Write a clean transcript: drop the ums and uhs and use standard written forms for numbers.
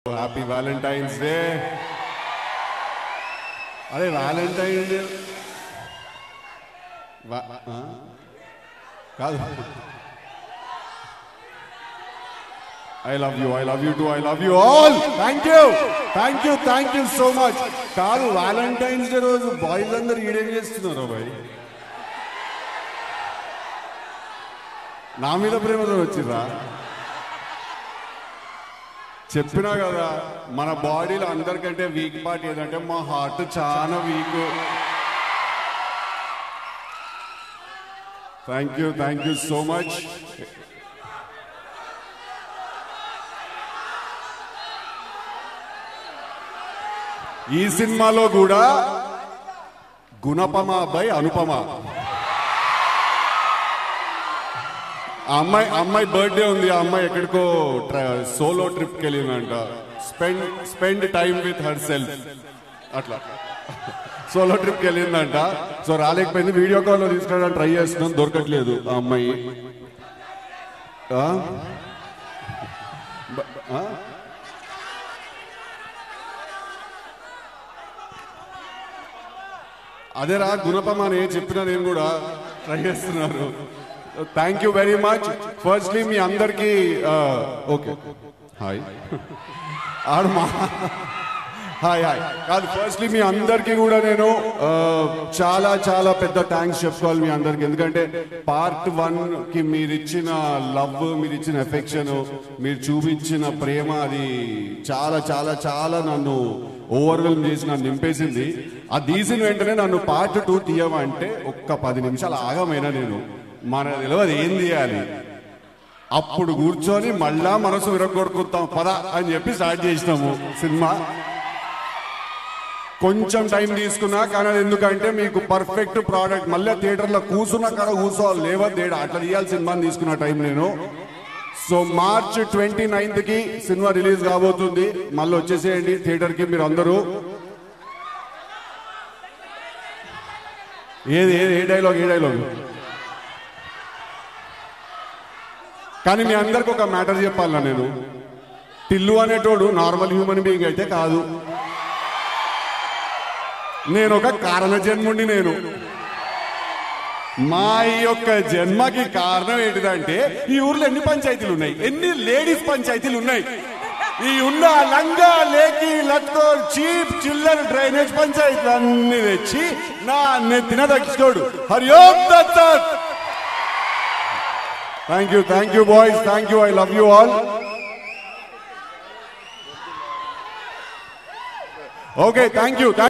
Happy Valentine's Day. अरे Valentine's Day I love you too, I love you all. Thank you so much. కాదు Valentine's Day రోజు boys అందరూ ఈడేం చేస్తున్నారు bye? నా మీద ప్రేమతో వచ్చిర్రా? చెప్పినా కదా మన బాడీలో అందరికంటే వీక్ పార్ట్ ఏదంటే మా హార్ట్ చాలా week. Thank you so much. ఈ సినిమాలో కూడా గుణపమ బై అనుపమ అమ్మాయి బర్త్డే ఉంది. ఆ అమ్మాయి ఎక్కడికో సోలో ట్రిప్కి వెళ్ళిందంట. Spend time with herself అట్లా సోలో ట్రిప్కి వెళ్ళిందంట. సో రాలేకపోయింది. వీడియో కాల్లో తీసుకురావడానికి ట్రై చేస్తున్నాం, దొరకట్లేదు ఆ అమ్మాయి. అదేరా గుణపమ అని చెప్పినా నేను కూడా ట్రై చేస్తున్నారు. Thank you very much. Firstly మీ అందరికీ ఓకే హాయ్ హాయ్ కాదు, ఫస్ట్లీ మీ అందరికీ కూడా నేను చాలా చాలా పెద్ద థ్యాంక్స్ చెప్పుకోవాలి మీ అందరికి. ఎందుకంటే పార్ట్ 1కి మీరు ఇచ్చిన లవ్, మీరు ఇచ్చిన ఎఫెక్షన్, మీరు చూపించిన ప్రేమ అది చాలా చాలా చాలా నన్ను ఓవర్వెల్మ్ చేసి నన్ను నింపేసింది. అది తీసిన వెంటనే నన్ను పార్ట్ 2 తీయమంటే ఒక్క 10 నిమిషాలు ఆగమైనా నేను మన తెలియదు ఏం తీయాలి. అప్పుడు కూర్చొని మళ్ళా మనసు విరగొడుకుతాం పద అని చెప్పి స్టార్ట్ చేసినాము సినిమా. కొంచెం టైం తీసుకున్నా కానీ అది ఎందుకంటే మీకు పర్ఫెక్ట్ ప్రోడక్ట్ మళ్ళీ థియేటర్లో కూర్చున్న కాడ కూర్చోవాలి, లేవా తేడా అట్లా తీయాలి సినిమాని తీసుకున్న టైం నేను. సో March 29కి సినిమా రిలీజ్ కాబోతుంది. మళ్ళీ వచ్చేసేయండి థియేటర్కి మీరు అందరూ. ఏ డైలాగ్ కానీ మీ అందరికి ఒక మ్యాటర్ చెప్పాలన్నా, నేను టిల్లు అనేటోడు నార్మల్ హ్యూమన్ బీయింగ్ అయితే కాదు. నేను ఒక కారణ జన్ముండి. నేను మా యొక్క జన్మకి కారణం ఏంటిదంటే ఈ ఊర్లో ఎన్ని పంచాయతీలు ఉన్నాయి, ఎన్ని లేడీస్ పంచాయతీలు ఉన్నాయి. ఈ ఉన్న లంగా లేకి లట్కో చీప్ చిల్లర్ డ్రైనేజ్ పంచాయతీలు అన్ని తెచ్చి నా నెత్తిన దక్కించుకోడు. హరి ఓం దత్తత్. Thank you boys, thank you, I love you all. Okay, thank you.